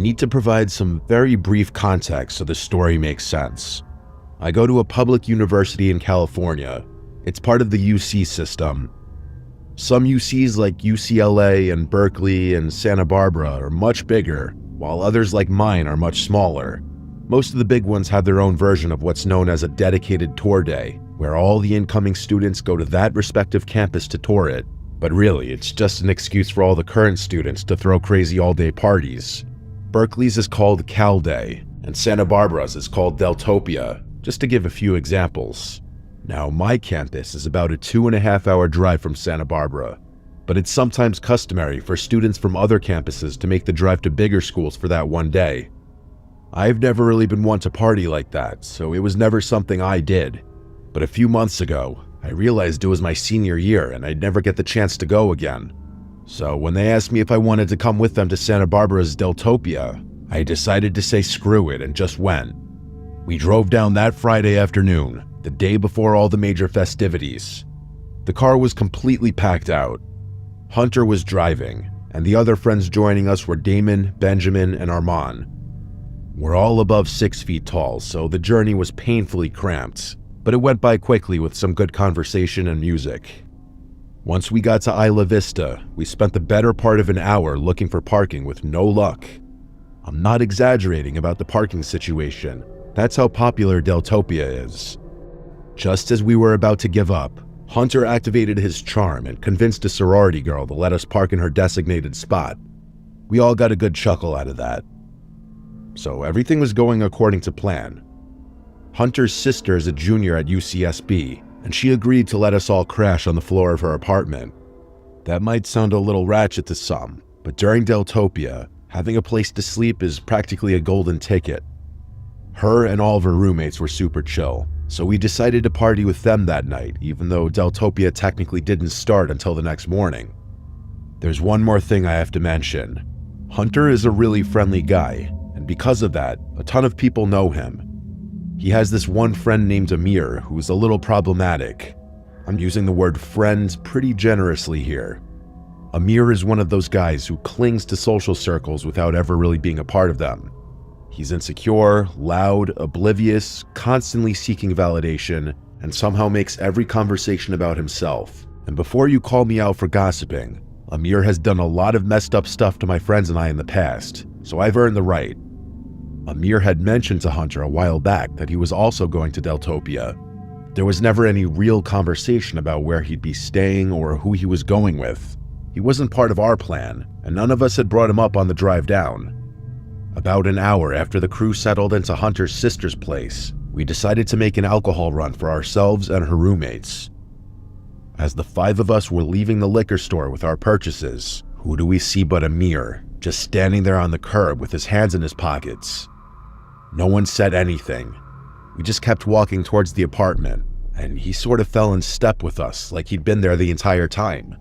need to provide some very brief context so the story makes sense. I go to a public university in California. It's part of the UC system. Some UCs like UCLA and Berkeley and Santa Barbara are much bigger, while others like mine are much smaller. Most of the big ones have their own version of what's known as a dedicated tour day, where all the incoming students go to that respective campus to tour it. But really, it's just an excuse for all the current students to throw crazy all-day parties. Berkeley's is called Cal Day, and Santa Barbara's is called Deltopia, just to give a few examples. Now, my campus is about a 2.5-hour drive from Santa Barbara, but it's sometimes customary for students from other campuses to make the drive to bigger schools for that one day. I've never really been one to party like that, so it was never something I did. But a few months ago, I realized it was my senior year and I'd never get the chance to go again. So when they asked me if I wanted to come with them to Santa Barbara's Deltopia, I decided to say screw it and just went. We drove down that Friday afternoon, the day before all the major festivities. The car was completely packed out. Hunter was driving, and the other friends joining us were Damon, Benjamin, and Armand. We're all above 6 feet tall, so the journey was painfully cramped, but it went by quickly with some good conversation and music. Once we got to Isla Vista, we spent the better part of an hour looking for parking with no luck. I'm not exaggerating about the parking situation. That's how popular Deltopia is. Just as we were about to give up, Hunter activated his charm and convinced a sorority girl to let us park in her designated spot. We all got a good chuckle out of that. So everything was going according to plan. Hunter's sister is a junior at UCSB, and she agreed to let us all crash on the floor of her apartment. That might sound a little ratchet to some, but during Deltopia, having a place to sleep is practically a golden ticket. Her and all of her roommates were super chill, so we decided to party with them that night, even though Deltopia technically didn't start until the next morning. There's one more thing I have to mention. Hunter is a really friendly guy, and because of that, a ton of people know him. He has this one friend named Amir who's a little problematic. I'm using the word friend pretty generously here. Amir is one of those guys who clings to social circles without ever really being a part of them. He's insecure, loud, oblivious, constantly seeking validation, and somehow makes every conversation about himself. And before you call me out for gossiping, Amir has done a lot of messed up stuff to my friends and I in the past, so I've earned the right. Amir had mentioned to Hunter a while back that he was also going to Deltopia. There was never any real conversation about where he'd be staying or who he was going with. He wasn't part of our plan, and none of us had brought him up on the drive down. About an hour after the crew settled into Hunter's sister's place, we decided to make an alcohol run for ourselves and her roommates. As the 5 of us were leaving the liquor store with our purchases, who do we see but Amir, just standing there on the curb with his hands in his pockets. No one said anything. We just kept walking towards the apartment, and he sort of fell in step with us like he'd been there the entire time.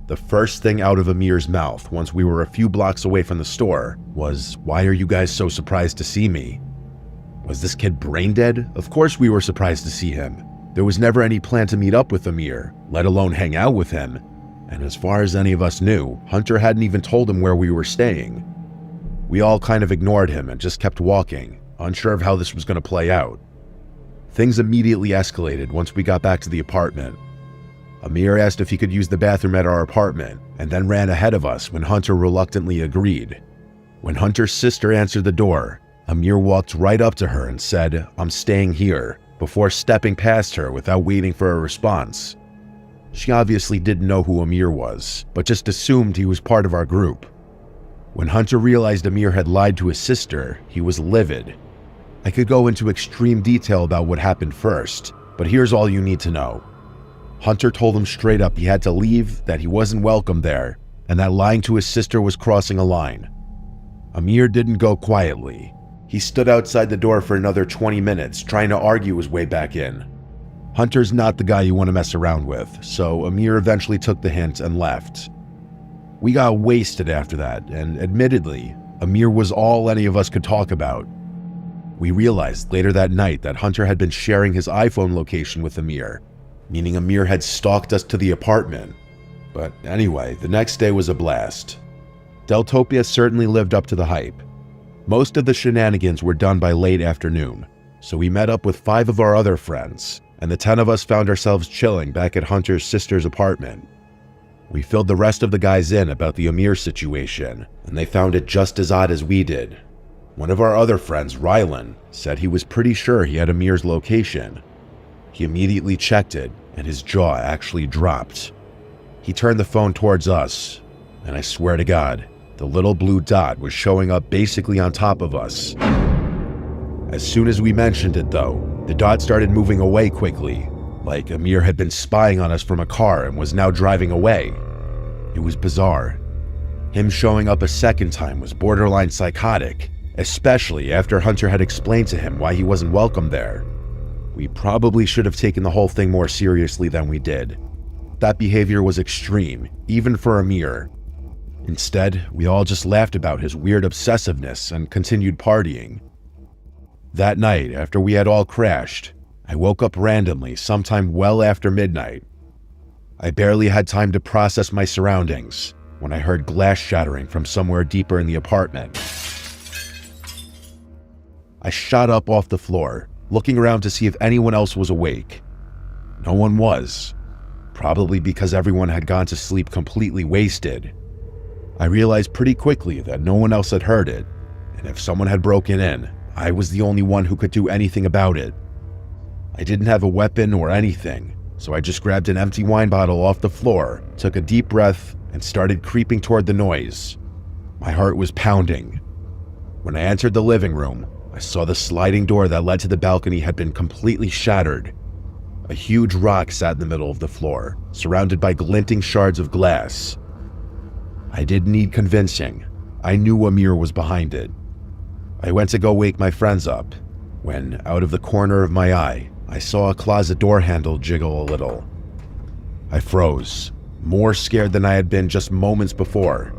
The first thing out of Amir's mouth once we were a few blocks away from the store was, "Why are you guys so surprised to see me?" Was this kid brain dead? Of course we were surprised to see him. There was never any plan to meet up with Amir, let alone hang out with him. And as far as any of us knew, Hunter hadn't even told him where we were staying. We all kind of ignored him and just kept walking, unsure of how this was going to play out. Things immediately escalated once we got back to the apartment. Amir asked if he could use the bathroom at our apartment, and then ran ahead of us when Hunter reluctantly agreed. When Hunter's sister answered the door, Amir walked right up to her and said, "I'm staying here," before stepping past her without waiting for a response. She obviously didn't know who Amir was, but just assumed he was part of our group. When Hunter realized Amir had lied to his sister, he was livid. I could go into extreme detail about what happened first, but here's all you need to know. Hunter told him straight up he had to leave, that he wasn't welcome there, and that lying to his sister was crossing a line. Amir didn't go quietly. He stood outside the door for another 20 minutes, trying to argue his way back in. Hunter's not the guy you want to mess around with, so Amir eventually took the hint and left. We got wasted after that, and admittedly, Amir was all any of us could talk about. We realized later that night that Hunter had been sharing his iPhone location with Amir, meaning Amir had stalked us to the apartment. But anyway, the next day was a blast. Deltopia certainly lived up to the hype. Most of the shenanigans were done by late afternoon, so we met up with 5 of our other friends, and the 10 of us found ourselves chilling back at Hunter's sister's apartment. We filled the rest of the guys in about the Amir situation, and they found it just as odd as we did. One of our other friends, Rylan, said he was pretty sure he had Amir's location. He immediately checked it, and his jaw actually dropped. He turned the phone towards us, and I swear to God, the little blue dot was showing up basically on top of us. As soon as we mentioned it though, the dot started moving away quickly, like Amir had been spying on us from a car and was now driving away. It was bizarre. Him showing up a second time was borderline psychotic, especially after Hunter had explained to him why he wasn't welcome there. We probably should have taken the whole thing more seriously than we did. That behavior was extreme, even for Amir. Instead, we all just laughed about his weird obsessiveness and continued partying. That night, after we had all crashed, I woke up randomly sometime well after midnight. I barely had time to process my surroundings when I heard glass shattering from somewhere deeper in the apartment. I shot up off the floor, looking around to see if anyone else was awake. No one was, probably because everyone had gone to sleep completely wasted. I realized pretty quickly that no one else had heard it, and if someone had broken in, I was the only one who could do anything about it. I didn't have a weapon or anything, so I just grabbed an empty wine bottle off the floor, took a deep breath, and started creeping toward the noise. My heart was pounding. When I entered the living room, I saw the sliding door that led to the balcony had been completely shattered. A huge rock sat in the middle of the floor, surrounded by glinting shards of glass. I didn't need convincing. I knew Amir was behind it. I went to go wake my friends up, when, out of the corner of my eye, I saw a closet door handle jiggle a little. I froze, more scared than I had been just moments before.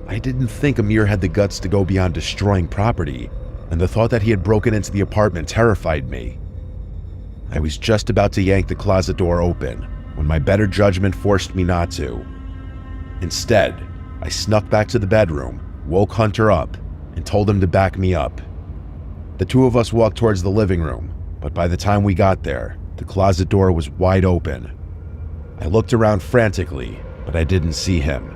I didn't think Amir had the guts to go beyond destroying property, and the thought that he had broken into the apartment terrified me. I was just about to yank the closet door open, when my better judgment forced me not to. Instead, I snuck back to the bedroom, woke Hunter up, and told him to back me up. The 2 of us walked towards the living room, but by the time we got there, the closet door was wide open. I looked around frantically, but I didn't see him.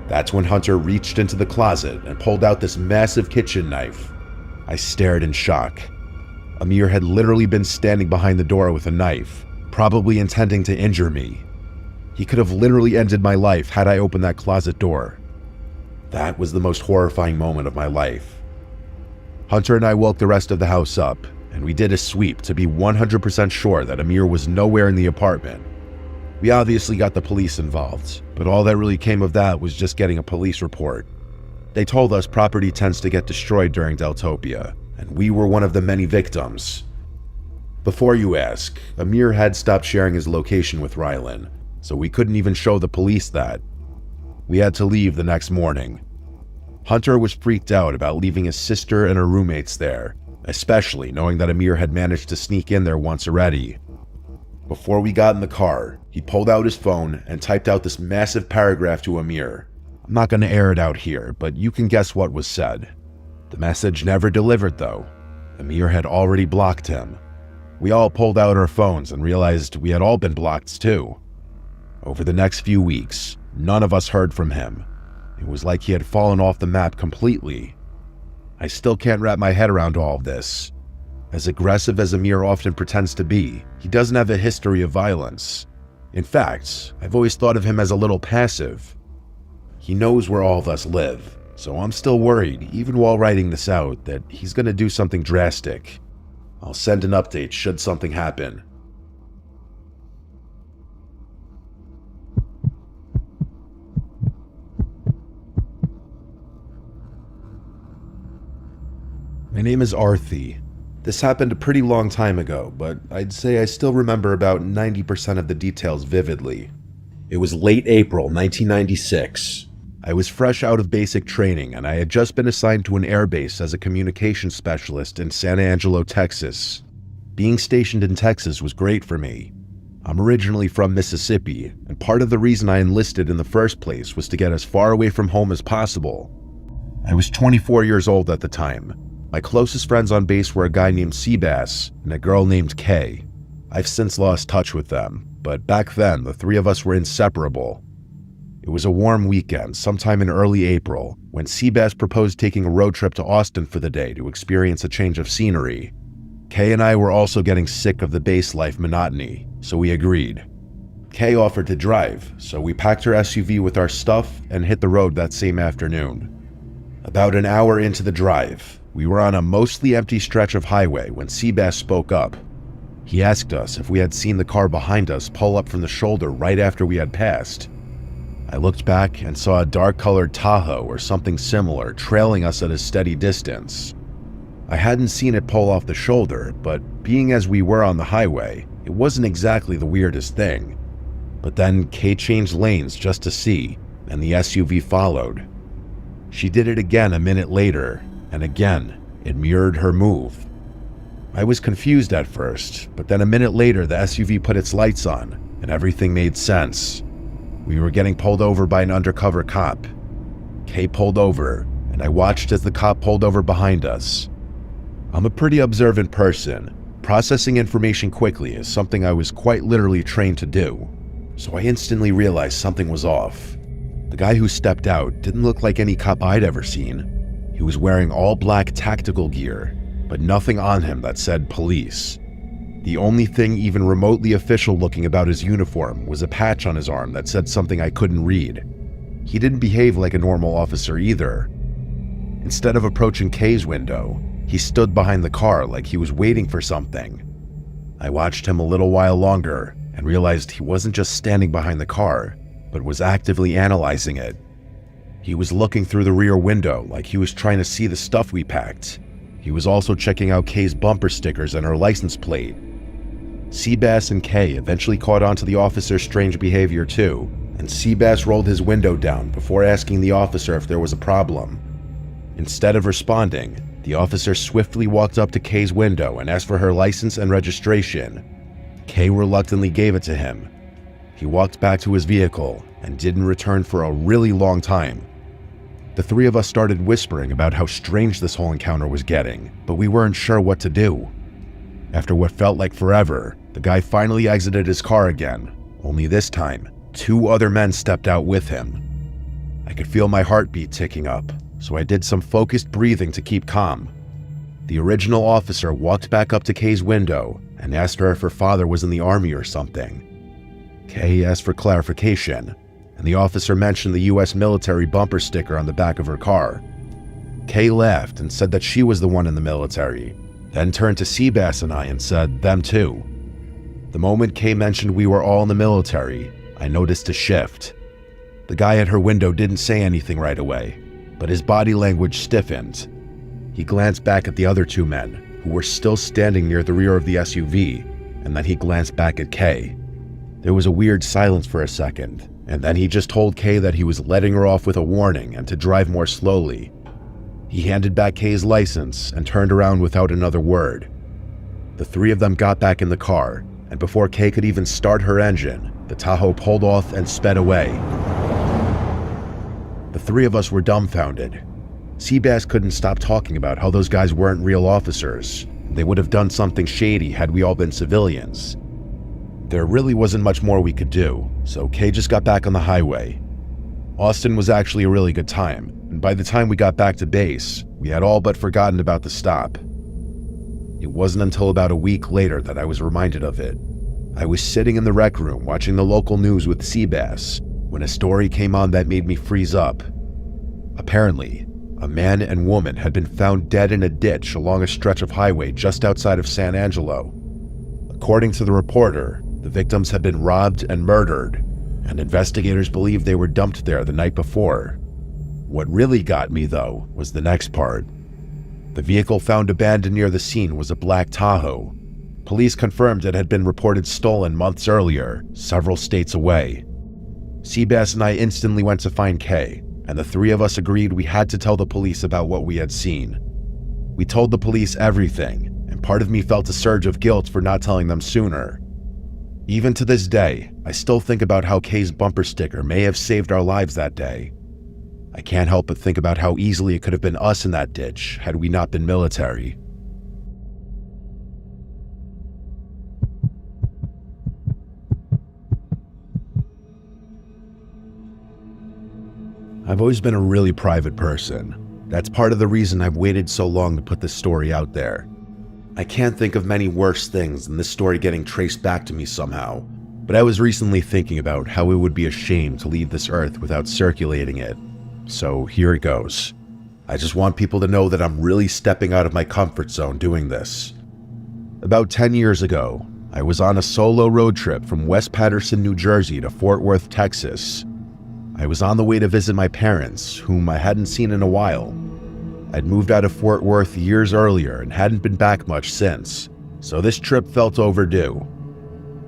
That's when Hunter reached into the closet and pulled out this massive kitchen knife. I stared in shock. Amir had literally been standing behind the door with a knife, probably intending to injure me. He could have literally ended my life had I opened that closet door. That was the most horrifying moment of my life. Hunter and I woke the rest of the house up, and we did a sweep to be 100% sure that Amir was nowhere in the apartment. We obviously got the police involved, but all that really came of that was just getting a police report. They told us property tends to get destroyed during Deltopia, and we were one of the many victims. Before you ask, Amir had stopped sharing his location with Rylan, so we couldn't even show the police that. We had to leave the next morning. Hunter was freaked out about leaving his sister and her roommates there, especially knowing that Amir had managed to sneak in there once already. Before we got in the car, he pulled out his phone and typed out this massive paragraph to Amir. I'm not going to air it out here, but you can guess what was said. The message never delivered though. Amir had already blocked him. We all pulled out our phones and realized we had all been blocked too. Over the next few weeks, none of us heard from him. It was like he had fallen off the map completely. I still can't wrap my head around all of this. As aggressive as Amir often pretends to be, he doesn't have a history of violence. In fact, I've always thought of him as a little passive. He knows where all of us live, so I'm still worried, even while writing this out, that he's going to do something drastic. I'll send an update should something happen. My name is Arthi. This happened a pretty long time ago, but I'd say I still remember about 90% of the details vividly. It was late April 1996. I was fresh out of basic training and I had just been assigned to an airbase as a communications specialist in San Angelo, Texas. Being stationed in Texas was great for me. I'm originally from Mississippi, and part of the reason I enlisted in the first place was to get as far away from home as possible. I was 24 years old at the time. My closest friends on base were a guy named Seabass and a girl named Kay. I've since lost touch with them, but back then the three of us were inseparable. It was a warm weekend, sometime in early April, when Seabass proposed taking a road trip to Austin for the day to experience a change of scenery. Kay and I were also getting sick of the base life monotony, so we agreed. Kay offered to drive, so we packed her SUV with our stuff and hit the road that same afternoon. About an hour into the drive, we were on a mostly empty stretch of highway when Seabass spoke up. He asked us if we had seen the car behind us pull up from the shoulder right after we had passed. I looked back and saw a dark-colored Tahoe or something similar trailing us at a steady distance. I hadn't seen it pull off the shoulder, but being as we were on the highway, it wasn't exactly the weirdest thing. But then Kay changed lanes just to see, and the SUV followed. She did it again a minute later, and again, it mirrored her move. I was confused at first, but then a minute later the SUV put its lights on, and everything made sense. We were getting pulled over by an undercover cop. Kay pulled over, and I watched as the cop pulled over behind us. I'm a pretty observant person. Processing information quickly is something I was quite literally trained to do, so I instantly realized something was off. The guy who stepped out didn't look like any cop I'd ever seen. He was wearing all black tactical gear, but nothing on him that said police. The only thing even remotely official looking about his uniform was a patch on his arm that said something I couldn't read. He didn't behave like a normal officer either. Instead of approaching Kay's window, he stood behind the car like he was waiting for something. I watched him a little while longer and realized he wasn't just standing behind the car, but was actively analyzing it. He was looking through the rear window like he was trying to see the stuff we packed. He was also checking out Kay's bumper stickers and her license plate. Seabass and Kay eventually caught on to the officer's strange behavior too, and Seabass rolled his window down before asking the officer if there was a problem. Instead of responding, the officer swiftly walked up to Kay's window and asked for her license and registration. Kay reluctantly gave it to him. He walked back to his vehicle and didn't return for a really long time. The three of us started whispering about how strange this whole encounter was getting, but we weren't sure what to do. After what felt like forever, the guy finally exited his car again, only this time, 2 other men stepped out with him. I could feel my heartbeat ticking up, so I did some focused breathing to keep calm. The original officer walked back up to Kay's window and asked her if her father was in the army or something. Kay asked for clarification, and the officer mentioned the US military bumper sticker on the back of her car. Kay laughed and said that she was the one in the military, then turned to Seabass and I and said, them too. The moment Kay mentioned we were all in the military, I noticed a shift. The guy at her window didn't say anything right away, but his body language stiffened. He glanced back at the other 2 men, who were still standing near the rear of the SUV, and then he glanced back at Kay. There was a weird silence for a second, and then he just told Kay that he was letting her off with a warning and to drive more slowly. He handed back Kay's license and turned around without another word. The 3 of them got back in the car, and before Kay could even start her engine, the Tahoe pulled off and sped away. The 3 of us were dumbfounded. Seabass couldn't stop talking about how those guys weren't real officers. They would have done something shady had we all been civilians. There really wasn't much more we could do, so Kay just got back on the highway. Austin was actually a really good time, and by the time we got back to base, we had all but forgotten about the stop. It wasn't until about a week later that I was reminded of it. I was sitting in the rec room watching the local news with Seabass when a story came on that made me freeze up. Apparently, a man and woman had been found dead in a ditch along a stretch of highway just outside of San Angelo. According to the reporter, the victims had been robbed and murdered, and investigators believed they were dumped there the night before. What really got me, though, was the next part. The vehicle found abandoned near the scene was a black Tahoe. Police confirmed it had been reported stolen months earlier, several states away. Seabass and I instantly went to find Kay, and the 3 of us agreed we had to tell the police about what we had seen. We told the police everything, and part of me felt a surge of guilt for not telling them sooner. Even to this day, I still think about how Kay's bumper sticker may have saved our lives that day. I can't help but think about how easily it could have been us in that ditch had we not been military. I've always been a really private person. That's part of the reason I've waited so long to put this story out there. I can't think of many worse things than this story getting traced back to me somehow, but I was recently thinking about how it would be a shame to leave this earth without circulating it. So here it goes. I just want people to know that I'm really stepping out of my comfort zone doing this. About 10 years ago, I was on a solo road trip from West Paterson, New Jersey to Fort Worth, Texas. I was on the way to visit my parents, whom I hadn't seen in a while. I'd moved out of Fort Worth years earlier and hadn't been back much since, so this trip felt overdue.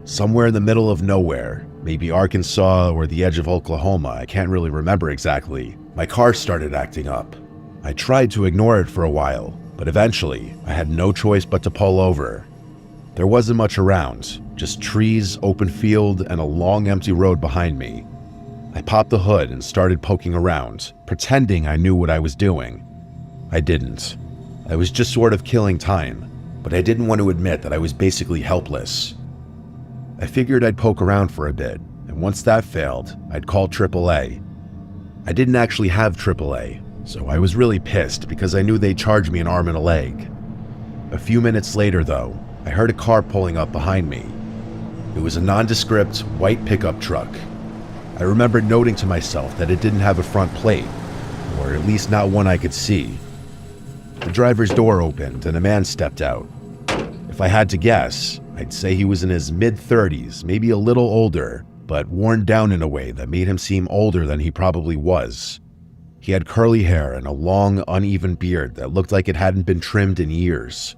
Somewhere in the middle of nowhere, maybe Arkansas or the edge of Oklahoma, I can't really remember exactly, my car started acting up. I tried to ignore it for a while, but eventually I had no choice but to pull over. There wasn't much around, just trees, open field, and a long empty road behind me. I popped the hood and started poking around, pretending I knew what I was doing. I didn't. I was just sort of killing time, but I didn't want to admit that I was basically helpless. I figured I'd poke around for a bit, and once that failed, I'd call AAA. I didn't actually have AAA, so I was really pissed because I knew they'd charge me an arm and a leg. A few minutes later, though, I heard a car pulling up behind me. It was a nondescript, white pickup truck. I remembered noting to myself that it didn't have a front plate, or at least not one I could see. The driver's door opened and a man stepped out. If I had to guess, I'd say he was in his mid-30s, maybe a little older, but worn down in a way that made him seem older than he probably was. He had curly hair and a long, uneven beard that looked like it hadn't been trimmed in years.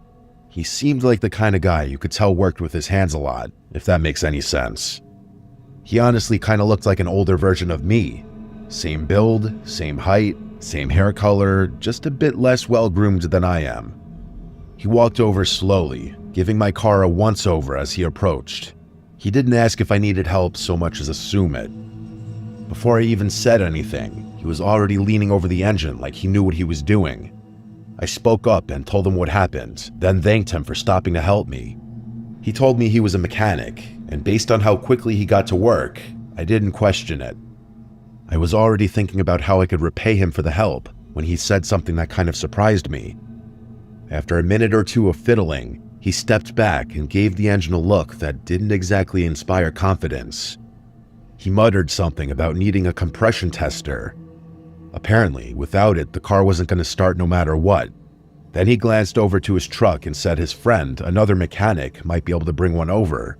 He seemed like the kind of guy you could tell worked with his hands a lot, if that makes any sense. He honestly kind of looked like an older version of me. Same build, same height, same hair color, just a bit less well-groomed than I am. He walked over slowly, giving my car a once-over as he approached. He didn't ask if I needed help so much as assume it. Before I even said anything, he was already leaning over the engine like he knew what he was doing. I spoke up and told him what happened, then thanked him for stopping to help me. He told me he was a mechanic, and based on how quickly he got to work, I didn't question it. I was already thinking about how I could repay him for the help when he said something that kind of surprised me. After a minute or two of fiddling, he stepped back and gave the engine a look that didn't exactly inspire confidence. He muttered something about needing a compression tester. Apparently, without it, the car wasn't going to start no matter what. Then he glanced over to his truck and said his friend, another mechanic, might be able to bring one over.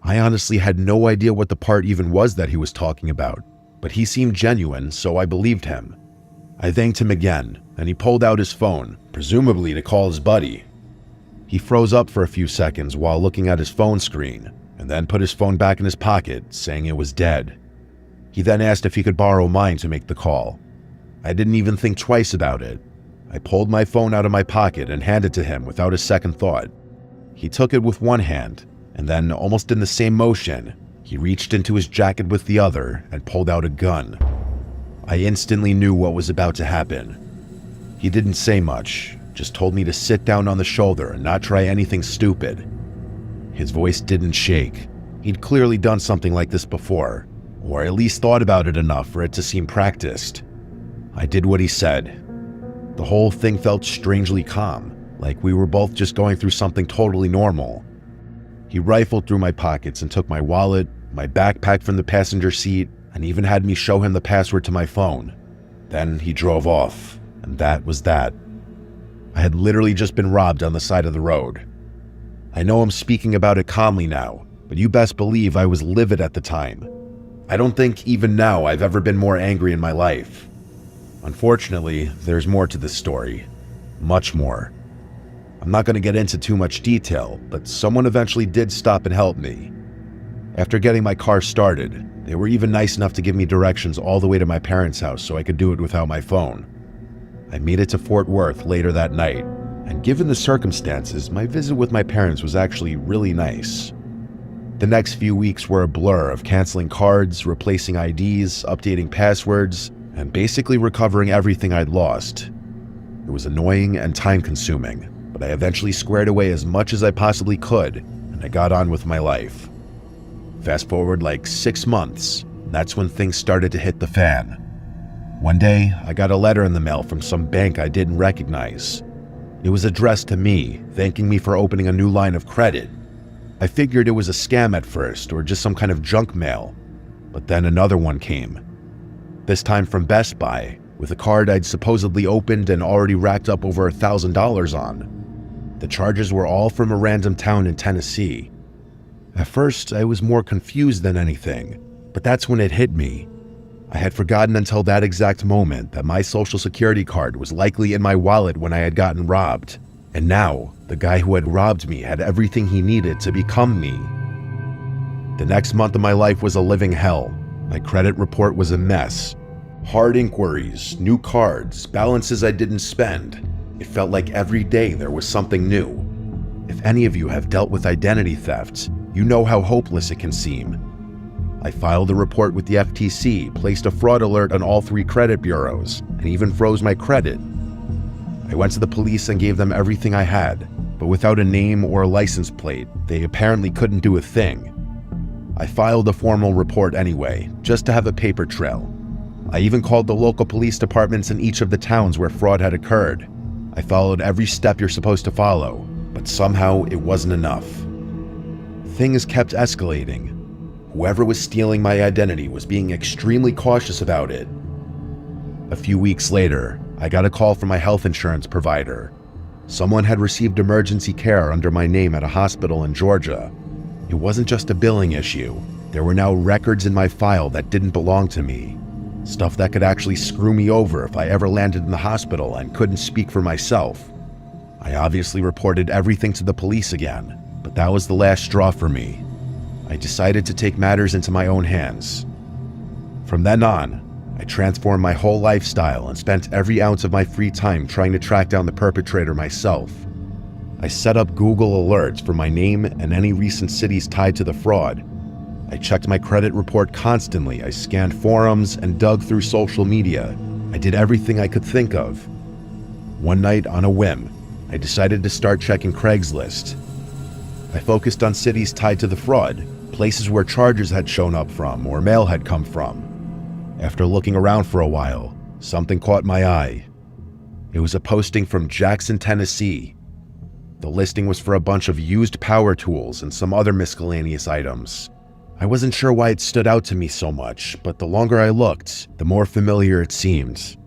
I honestly had no idea what the part even was that he was talking about, but he seemed genuine, so I believed him. I thanked him again, and he pulled out his phone, presumably to call his buddy. He froze up for a few seconds while looking at his phone screen, and then put his phone back in his pocket, saying it was dead. He then asked if he could borrow mine to make the call. I didn't even think twice about it. I pulled my phone out of my pocket and handed it to him without a second thought. He took it with one hand, and then, almost in the same motion, he reached into his jacket with the other and pulled out a gun. I instantly knew what was about to happen. He didn't say much, just told me to sit down on the shoulder and not try anything stupid. His voice didn't shake. He'd clearly done something like this before, or at least thought about it enough for it to seem practiced. I did what he said. The whole thing felt strangely calm, like we were both just going through something totally normal. He rifled through my pockets and took my wallet, my backpack from the passenger seat, and even had me show him the password to my phone. Then he drove off, and that was that. I had literally just been robbed on the side of the road. I know I'm speaking about it calmly now, but you best believe I was livid at the time. I don't think even now I've ever been more angry in my life. Unfortunately, there's more to this story. Much more. I'm not going to get into too much detail, but someone eventually did stop and help me. After getting my car started, they were even nice enough to give me directions all the way to my parents' house so I could do it without my phone. I made it to Fort Worth later that night, and given the circumstances, my visit with my parents was actually really nice. The next few weeks were a blur of canceling cards, replacing IDs, updating passwords, and basically recovering everything I'd lost. It was annoying and time-consuming, but I eventually squared away as much as I possibly could, and I got on with my life. Fast forward like 6 months, and that's when things started to hit the fan. One day, I got a letter in the mail from some bank I didn't recognize. It was addressed to me, thanking me for opening a new line of credit. I figured it was a scam at first, or just some kind of junk mail, but then another one came. This time from Best Buy, with a card I'd supposedly opened and already racked up over $1,000 on. The charges were all from a random town in Tennessee. At first, I was more confused than anything, but that's when it hit me. I had forgotten until that exact moment that my social security card was likely in my wallet when I had gotten robbed, and now the guy who had robbed me had everything he needed to become me. The next month of my life was a living hell. My credit report was a mess. Hard inquiries, new cards, balances I didn't spend. It felt like every day there was something new. If any of you have dealt with identity theft, you know how hopeless it can seem. I filed a report with the FTC, placed a fraud alert on all 3 credit bureaus, and even froze my credit. I went to the police and gave them everything I had, but without a name or a license plate, they apparently couldn't do a thing. I filed a formal report anyway, just to have a paper trail. I even called the local police departments in each of the towns where fraud had occurred. I followed every step you're supposed to follow, but somehow it wasn't enough. Things kept escalating. Whoever was stealing my identity was being extremely cautious about it. A few weeks later, I got a call from my health insurance provider. Someone had received emergency care under my name at a hospital in Georgia. It wasn't just a billing issue. There were now records in my file that didn't belong to me. Stuff that could actually screw me over if I ever landed in the hospital and couldn't speak for myself. I obviously reported everything to the police again, but that was the last straw for me. I decided to take matters into my own hands. From then on, I transformed my whole lifestyle and spent every ounce of my free time trying to track down the perpetrator myself. I set up Google alerts for my name and any recent cities tied to the fraud. I checked my credit report constantly. I scanned forums and dug through social media. I did everything I could think of. One night, on a whim, I decided to start checking Craigslist. I focused on cities tied to the fraud, places where charges had shown up from or mail had come from. After looking around for a while, something caught my eye. It was a posting from Jackson, Tennessee. The listing was for a bunch of used power tools and some other miscellaneous items. I wasn't sure why it stood out to me so much, but the longer I looked, the more familiar it seemed.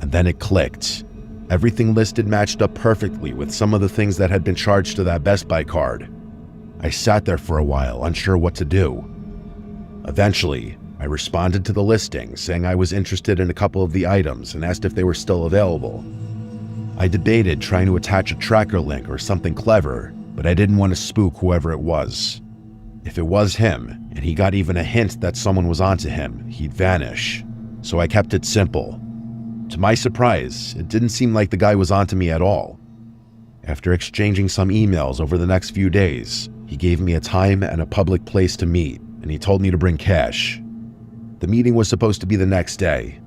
And then it clicked. Everything listed matched up perfectly with some of the things that had been charged to that Best Buy card. I sat there for a while, unsure what to do. Eventually, I responded to the listing, saying I was interested in a couple of the items and asked if they were still available. I debated trying to attach a tracker link or something clever, but I didn't want to spook whoever it was. If it was him, and he got even a hint that someone was onto him, he'd vanish. So I kept it simple. To my surprise, it didn't seem like the guy was onto me at all. After exchanging some emails over the next few days, he gave me a time and a public place to meet, and he told me to bring cash. The meeting was supposed to be the next day.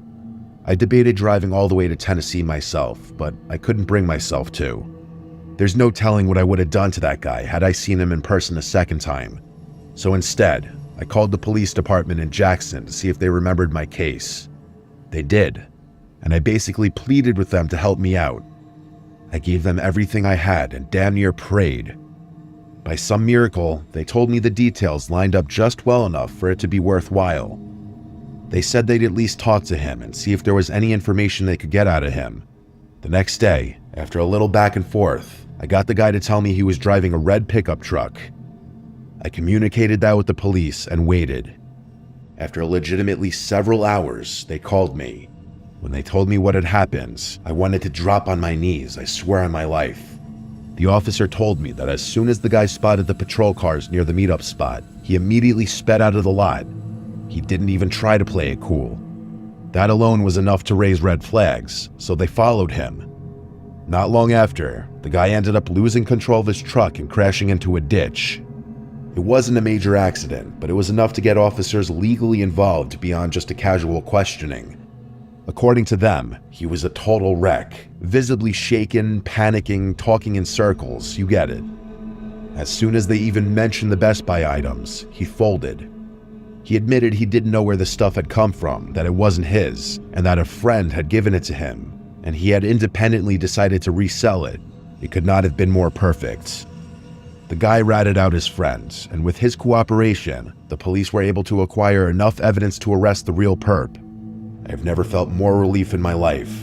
I debated driving all the way to Tennessee myself, but I couldn't bring myself to. There's no telling what I would have done to that guy had I seen him in person a second time. So instead, I called the police department in Jackson to see if they remembered my case. They did, and I basically pleaded with them to help me out. I gave them everything I had and damn near prayed. By some miracle, they told me the details lined up just well enough for it to be worthwhile. They said they'd at least talk to him and see if there was any information they could get out of him. The next day, after a little back and forth, I got the guy to tell me he was driving a red pickup truck. I communicated that with the police and waited. After legitimately several hours, they called me. When they told me what had happened, I wanted to drop on my knees, I swear on my life. The officer told me that as soon as the guy spotted the patrol cars near the meetup spot, he immediately sped out of the lot. He didn't even try to play it cool. That alone was enough to raise red flags, so they followed him. Not long after, the guy ended up losing control of his truck and crashing into a ditch. It wasn't a major accident, but it was enough to get officers legally involved beyond just a casual questioning. According to them, he was a total wreck, visibly shaken, panicking, talking in circles, you get it. As soon as they even mentioned the Best Buy items, he folded. He admitted he didn't know where the stuff had come from, that it wasn't his, and that a friend had given it to him, and he had independently decided to resell it. It could not have been more perfect. The guy ratted out his friends, and with his cooperation, the police were able to acquire enough evidence to arrest the real perp. I've never felt more relief in my life.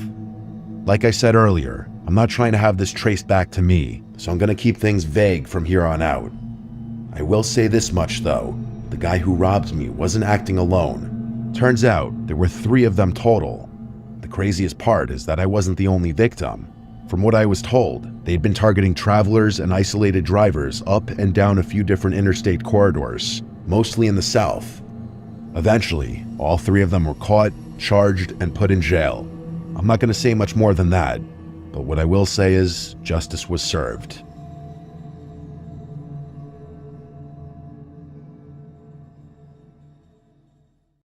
Like I said earlier, I'm not trying to have this traced back to me, so I'm gonna keep things vague from here on out. I will say this much though, the guy who robbed me wasn't acting alone. Turns out there were 3 of them total. The craziest part is that I wasn't the only victim. From what I was told, they'd been targeting travelers and isolated drivers up and down a few different interstate corridors, mostly in the south. Eventually, all 3 of them were caught, charged, and put in jail. I'm not going to say much more than that, but what I will say is justice was served.